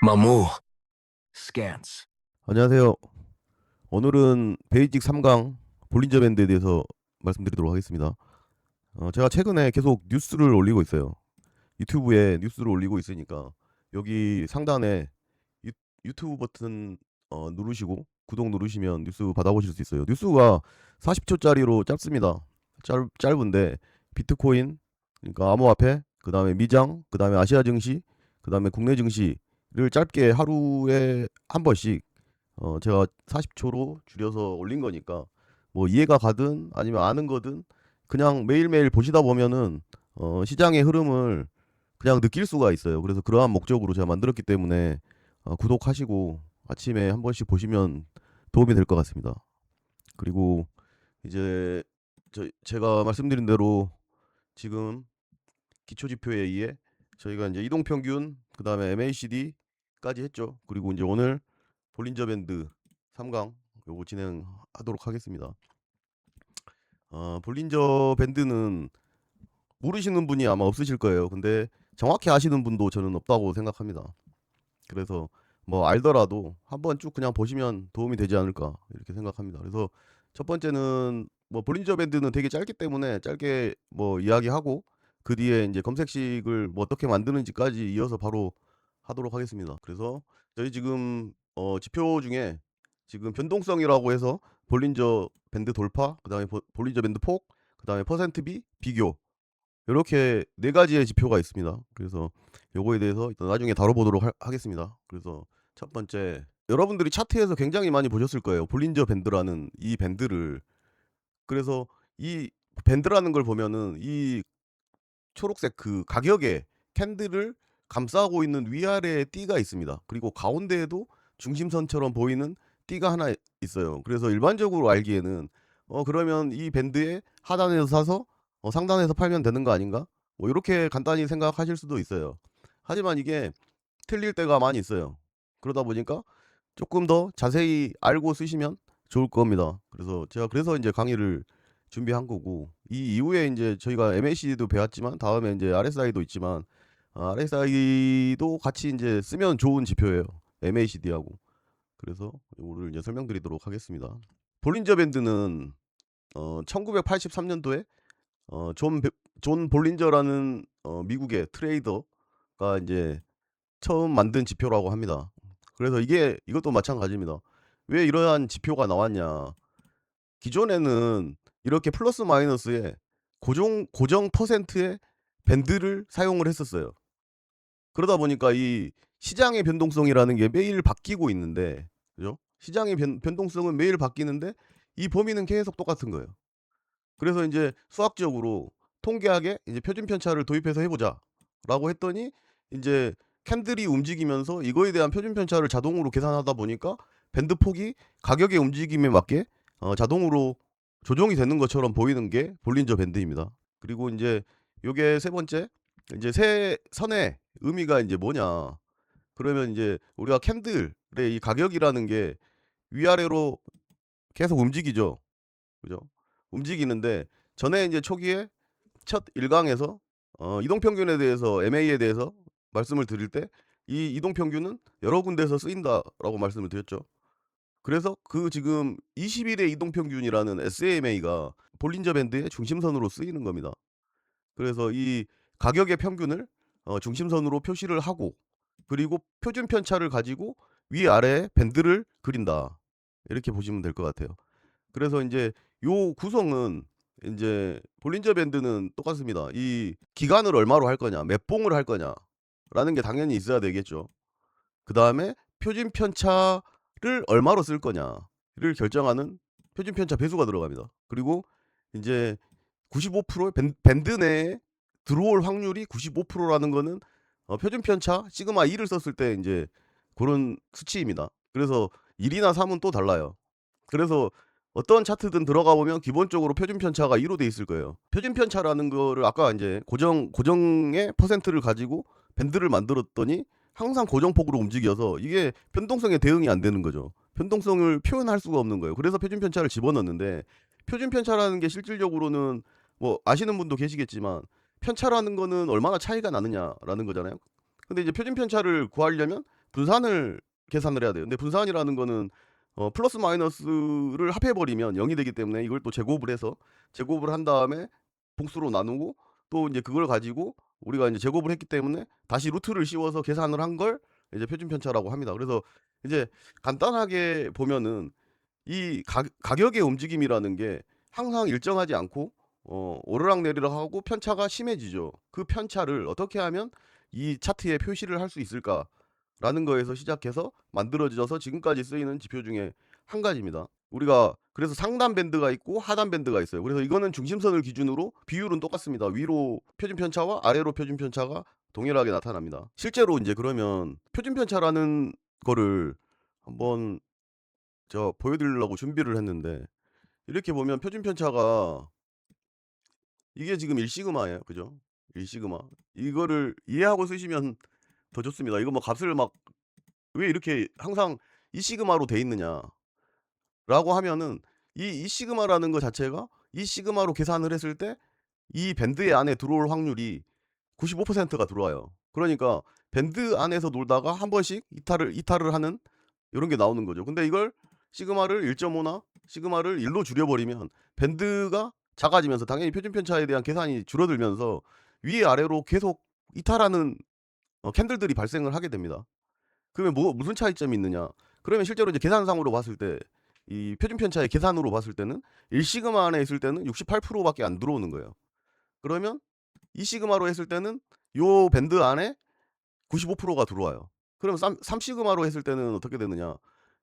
마무 스캔스. 안녕하세요. 오늘은 베이직 3강 볼린저 밴드에 대해서 말씀드리도록 하겠습니다. 제가 최근에 계속 뉴스를 올리고 있어요. 유튜브에 뉴스를 올리고 있으니까 여기 상단에 유튜브 버튼 누르시고 구독 누르시면 뉴스 받아보실 수 있어요. 뉴스가 40초짜리로 짧습니다. 짧은데 비트코인, 그러니까 암호화폐, 그 다음에 미장, 그 다음에 아시아 증시, 그 다음에 국내 증시를 짧게 하루에 한 번씩 제가 40초로 줄여서 올린 거니까 뭐 이해가 가든 아니면 아는 거든 그냥 매일매일 보시다 보면은 시장의 흐름을 그냥 느낄 수가 있어요. 그래서 그러한 목적으로 제가 만들었기 때문에 구독하시고 아침에 한 번씩 보시면 도움이 될 것 같습니다. 그리고 이제 제가 말씀드린 대로 지금 기초지표에 의해 저희가 이제 이동평균, 그 다음에 MACD까지 했죠. 그리고 이제 오늘 볼린저 밴드 3강 요거 진행하도록 하겠습니다. 볼린저 밴드는 모르시는 분이 아마 없으실 거예요. 근데 정확히 아시는 분도 저는 없다고 생각합니다. 그래서 뭐 알더라도 한번 쭉 그냥 보시면 도움이 되지 않을까 이렇게 생각합니다. 그래서 첫 번째는 뭐 볼린저 밴드는 되게 짧기 때문에 짧게 뭐 이야기하고 그 뒤에 이제 검색식을 뭐 어떻게 만드는지까지 이어서 바로 하도록 하겠습니다. 그래서 저희 지금 지표 중에 지금 변동성이라고 해서 볼린저 밴드 돌파, 그다음에 볼린저 밴드 폭, 그다음에 퍼센트 비 비교, 이렇게 네 가지의 지표가 있습니다. 그래서 요거에 대해서 일단 나중에 다뤄보도록 하겠습니다. 그래서 첫 번째, 여러분들이 차트에서 굉장히 많이 보셨을 거예요. 볼린저 밴드라는 이 밴드를. 그래서 이 밴드라는 걸 보면은 이 초록색 그 가격의 캔들을 감싸고 있는 위아래에 띠가 있습니다. 그리고 가운데에도 중심선처럼 보이는 띠가 하나 있어요. 그래서 일반적으로 알기에는 그러면 이 밴드의 하단에서 사서 상단에서 팔면 되는 거 아닌가? 뭐 이렇게 간단히 생각하실 수도 있어요. 하지만 이게 틀릴 때가 많이 있어요. 그러다 보니까 조금 더 자세히 알고 쓰시면 좋을 겁니다. 그래서 제가 이제 강의를 준비한 거고, 이 이후에 이제 저희가 MACD도 배웠지만 다음에 이제 RSI도 있지만 RSI도 같이 이제 쓰면 좋은 지표예요. MACD하고. 그래서 이거를 이제 설명드리도록 하겠습니다. 볼린저 밴드는 1983년도에 존 볼린저라는 미국의 트레이더가 이제 처음 만든 지표라고 합니다. 그래서 이것도 마찬가지입니다. 왜 이러한 지표가 나왔냐? 기존에는 이렇게 플러스 마이너스의 고정 퍼센트의 밴드를 사용을 했었어요. 그러다 보니까 이 시장의 변동성이라는 게 매일 바뀌고 있는데, 그죠? 시장의 변동성은 매일 바뀌는데 이 범위는 계속 똑같은 거예요. 그래서 이제 수학적으로 통계학에 이제 표준 편차를 도입해서 해보자라고 했더니 이제 캔들이 움직이면서 이거에 대한 표준 편차를 자동으로 계산하다 보니까 밴드 폭이 가격의 움직임에 맞게 자동으로 조정이 되는 것처럼 보이는 게 볼린저 밴드입니다. 그리고 이제 요게 세 번째, 이제 세 선의 의미가 이제 뭐냐? 그러면 이제 우리가 캔들의 이 가격이라는 게 위아래로 계속 움직이죠. 그죠? 움직이는데 전에 이제 초기에 첫 1강에서 이동평균에 대해서 MA에 대해서 말씀을 드릴 때 이 이동평균은 여러 군데에서 쓰인다라고 말씀을 드렸죠. 그래서 그 지금 20일의 이동평균이라는 SAMA가 볼린저 밴드의 중심선으로 쓰이는 겁니다. 그래서 이 가격의 평균을 중심선으로 표시를 하고, 그리고 표준 편차를 가지고 위아래에 밴드를 그린다. 이렇게 보시면 될 것 같아요. 그래서 인제 요 구성은 인제 볼린저 밴드는 똑같습니다. 이 기간을 얼마로 할 거냐, 몇 봉을 할 거냐라는 게 당연히 있어야 되겠죠. 그다음에 표준 편차를 얼마로 쓸 거냐를 결정하는 표준 편차 배수가 들어갑니다. 그리고 인제 95%의 밴드 내에 들어올 확률이 95%라는 거는 표준 편차 시그마 2를 썼을 때 인제 고런 수치입니다. 그래서 1이나 3은 또 달라요. 그래서 어떤 차트든 들어가 보면 기본적으로 표준 편차가 2로 돼 있을 거예요. 표준 편차라는 거를 아까 인제 고정의 퍼센트를 가지고 밴드를 만들었더니 항상 고정폭으로 움직여서 이게 변동성에 대응이 안 되는 거죠. 변동성을 표현할 수가 없는 거예요. 그래서 표준 편차를 집어넣는데, 표준 편차라는 게 실질적으로는 뭐 아시는 분도 계시겠지만 편차라는 거는 얼마나 차이가 나느냐라는 거잖아요. 근데 이제 표준 편차를 구하려면 분산을 계산을 해야 돼요. 근데 분산이라는 거는 플러스 마이너스를 합해 버리면 0이 되기 때문에 이걸 또 제곱을 해서 제곱을 한 다음에 봉수로 나누고 또 인제 그걸 가지고 우리가 인제 제곱을 했기 때문에 다시 루트를 씌워서 계산을 한 걸 이제 표준 편차라고 합니다. 그래서 이제 간단하게 보면은 이 가격의 움직임이라는 게 항상 일정하지 않고 오르락내리락 하고 편차가 심해지죠. 그 편차를 어떻게 하면 이 차트에 표시를 할 수 있을까라는 거에서 시작해서 만들어져서 지금까지 쓰이는 지표 중에 한 가지입니다. 우리가 그래서 상단 밴드가 있고 하단 밴드가 있어요. 그래서 이거는 중심선을 기준으로 비율은 똑같습니다. 위로 표준 편차와 아래로 표준 편차가 동일하게 나타납니다. 실제로 인제 그러면 표준 편차라는 거를 한번 제가 보여드리려고 준비를 했는데 이렇게 보면 표준 편차가 이게 지금 1 시그마예요. 그죠? 1 시그마. 이거를 이해하고 쓰시면 더 좋습니다. 이거 뭐 값을 막 왜 이렇게 항상 2 시그마로 돼 있느냐라고 하면은 이 시그마라는 거 자체가 이 시그마로 계산을 했을 때 이 밴드 안에 들어올 확률이 95%가 들어와요. 그러니까 밴드 안에서 놀다가 한 번씩 이탈을 하는 요런 게 나오는 거죠. 근데 이걸 시그마를 1.5나 시그마를 1로 줄여 버리면 밴드가 작아지면서 당연히 표준 편차에 대한 계산이 줄어들면서 위아래로 계속 이탈하는 캔들들이 발생을 하게 됩니다. 그러면 무슨 차이점이 있느냐? 그러면 실제로 이제 계산상으로 봤을 때 이 표준 편차의 계산으로 봤을 때는 1 시그마 안에 있을 때는 68% 밖에 안 들어오는 거예요. 그러면 2 시그마로 했을 때는 요 밴드 안에 95%가 들어와요. 그럼 3 시그마로 했을 때는 어떻게 되느냐?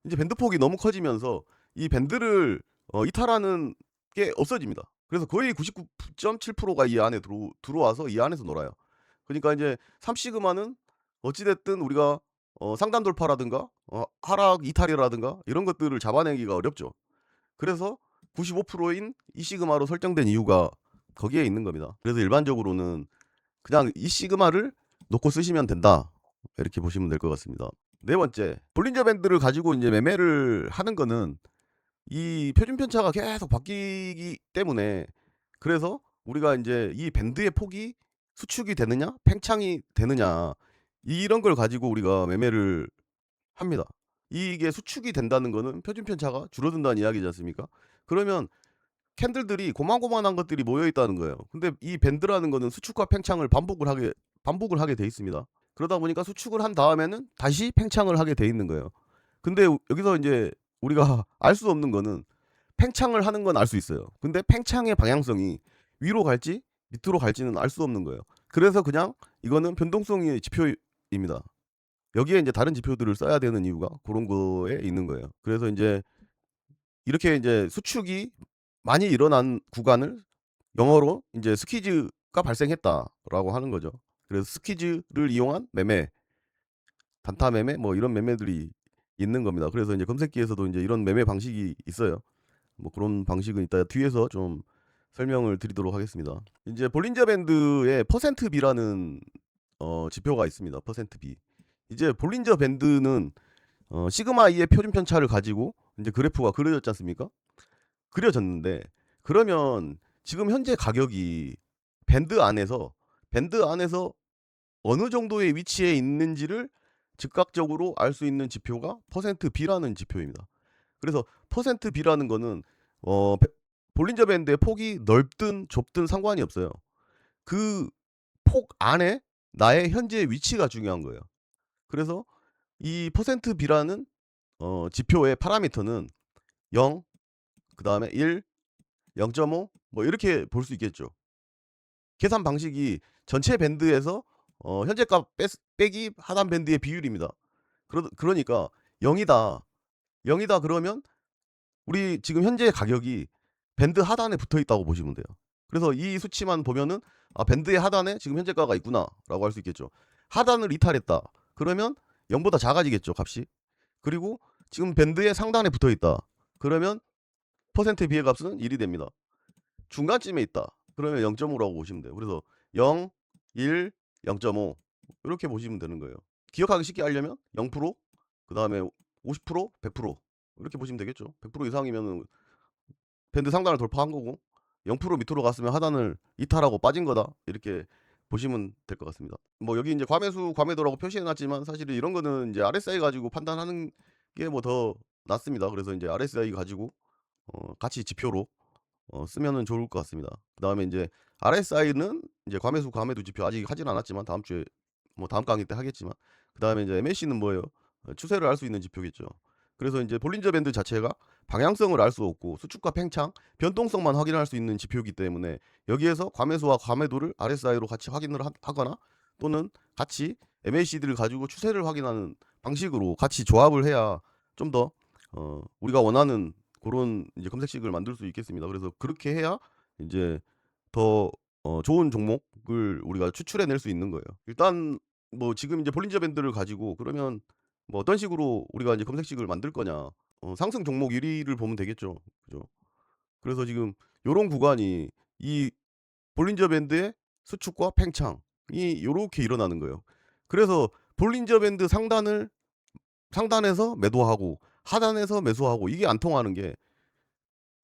인제 밴드 폭이 너무 커지면서 이 밴드를 이탈하는 게 없어집니다. 그래서 거의 99.7%가 이 안에 들어와서 이 안에서 놀아요. 그러니까 인제 3 시그마는 어찌 됐든 우리가 상단 돌파라든가 하락 이탈이라든가 이런 것들을 잡아내기가 어렵죠. 그래서 95%인 2 시그마로 설정된 이유가 거기에 있는 겁니다. 그래서 일반적으로는 그냥 이 시그마를 놓고 쓰시면 된다. 이렇게 보시면 될 것 같습니다. 네 번째, 볼린저 밴드를 가지고 인제 매매를 하는 거는 이 표준 편차가 계속 바뀌기 때문에 그래서 우리가 인제 이 밴드의 폭이 수축이 되느냐 팽창이 되느냐 이런 걸 가지고 우리가 매매를 합니다. 이게 수축이 된다는 거는 표준 편차가 줄어든다는 이야기지 않습니까? 그러면 캔들들이 고만고만한 것들이 모여 있다는 거예요. 근데 이 밴드라는 거는 수축과 팽창을 반복을 하게 돼 있습니다. 그러다 보니까 수축을 한 다음에는 다시 팽창을 하게 돼 있는 거예요. 근데 여기서 인제 우리가 알 수 없는 거는 팽창을 하는 건 알 수 있어요. 근데 팽창의 방향성이 위로 갈지 밑으로 갈지는 알 수 없는 거예요. 그래서 그냥 이거는 변동성의 지표입니다. 여기에 인제 다른 지표들을 써야 되는 이유가 고런 거에 있는 거예요. 그래서 인제 이렇게 인제 수축이 많이 일어난 구간을 영어로 인제 스퀴즈가 발생했다라고 하는 거죠. 그래서 스퀴즈를 이용한 매매, 단타 매매 뭐 이런 매매들이 있는 겁니다. 그래서 인제 검색기에서도 인제 이런 매매 방식이 있어요. 뭐 그런 방식은 이따 뒤에서 좀 설명을 드리도록 하겠습니다. 인제 볼린저 밴드의 퍼센트 비라는 지표가 있습니다. 퍼센트 비. 이제 볼린저 밴드는 시그마 E의 표준 편차를 가지고 인제 그래프가 그려졌지 않습니까? 그려졌는데 그러면 지금 현재 가격이 밴드 안에서 밴드 안에서 어느 정도의 위치에 있는지를 즉각적으로 알 수 있는 지표가 퍼센트 B라는 지표입니다. 그래서 퍼센트 B라는 거는 어 베 볼린저 밴드의 폭이 넓든 좁든 상관이 없어요. 그 폭 안에 나의 현재 위치가 중요한 거예요. 그래서 이 퍼센트 B라는 지표의 파라미터는 0 그다음에 1 0.5 뭐 이렇게 볼 수 있겠죠. 계산 방식이 전체 밴드에서 현재 값 빼기 하단 밴드의 비율입니다. 그러니까 0 이다. 0 이다 그러면 우리 지금 현재 가격이 밴드 하단에 붙어 있다고 보시면 돼요. 그래서 이 수치만 보면은 '아 밴드의 하단에 지금 현재가가 있구나.'라고 할 수 있겠죠. 하단을 이탈했다. 그러면 0 보다 작아지겠죠, 값이. 그리고 지금 밴드의 상단에 붙어 있다. 그러면 퍼센트 비의 값은 1이 됩니다. 중간쯤에 있다. 그러면 0.5라고 보시면 돼요. 그래서 0, 1, 0.5 이렇게 보시면 되는 거예요. 기억하기 쉽게 하려면 0% 그다음에 50% 100% 이렇게 보시면 되겠죠. 100% 이상이면은 밴드 상단을 돌파한 거고 0% 밑으로 갔으면 하단을 이탈하고 빠진 거다. 이렇게 보시면 될 것 같습니다. 뭐 여기 인제 과매수, 과매도라고 표시해 놨지만 사실은 이런 거는 인제 RSI 가지고 판단하는 게 뭐 더 낫습니다. 그래서 인제 RSI 가지고 같이 지표로 쓰면은 좋을 것 같습니다. 그다음에 인제 RSI는 이제 과매수, 과매도 지표 아직 하진 않았지만 다음 주에 뭐 다음 강의 때 하겠지만, 그다음에 이제 MAC는 뭐예요? 추세를 알 수 있는 지표겠죠. 그래서 인제 볼린저 밴드 자체가 방향성을 알 수 없고 수축과 팽창, 변동성만 확인할 수 있는 지표이기 때문에 여기에서 과매수와 과매도를 RSI로 같이 확인을 하거나 또는 같이 MAC들을 가지고 추세를 확인하는 방식으로 같이 조합을 해야 좀 더 우리가 원하는 고런 이제 검색식을 만들 수 있겠습니다. 그래서 그렇게 해야 인제 더 좋은 종목을 우리가 추출해 낼 수 있는 거예요. 일단 뭐 지금 이제 볼린저 밴드를 가지고 그러면 뭐 어떤 식으로 우리가 이제 검색식을 만들 거냐. 상승 종목 1 위를 보면 되겠죠. 그죠? 그래서 지금 요런 구간이 이 볼린저 밴드의 수축과 팽창이 요렇게 일어나는 거예요. 그래서 볼린저 밴드 상단에서 매도하고 하단에서 매수하고 이게 안 통하는 게,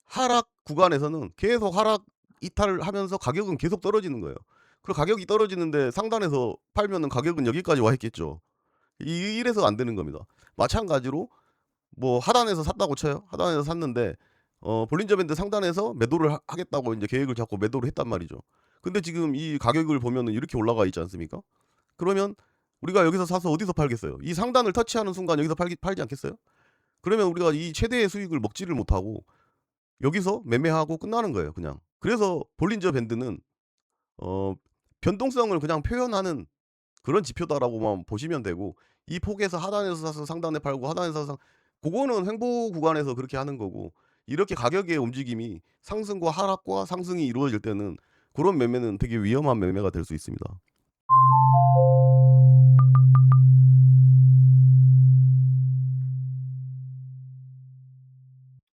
하락 구간에서는 계속 하락 이탈을 하면서 가격은 계속 떨어지는 거예요. 그리고 가격이 떨어지는데 상단에서 팔면은 가격은 여기까지 와 있겠죠. 이래서 안 되는 겁니다. 마찬가지로 뭐 하단에서 샀다고 쳐요. 하단에서 샀는데 볼린저 밴드 상단에서 매도를 하겠다고 인제 계획을 잡고 매도를 했단 말이죠. 근데 지금 이 가격을 보면은 이렇게 올라가 있지 않습니까? 그러면 우리가 여기서 사서 어디서 팔겠어요? 이 상단을 터치하는 순간 여기서 팔지 않겠어요? 그러면 우리가 이 최대의 수익을 먹지를 못하고 여기서 매매하고 끝나는 거예요 그냥. 그래서 볼린저 밴드는 어 변동성을 그냥 표현하는 그런 지표다라고만 보시면 되고, 이 폭에서 하단에서 사서 상단에 팔고 하단에서 사서 고거는 횡보 구간에서 그렇게 하는 거고, 이렇게 가격의 움직임이 상승과 하락과 상승이 이루어질 때는 고런 매매는 되게 위험한 매매가 될 수 있습니다.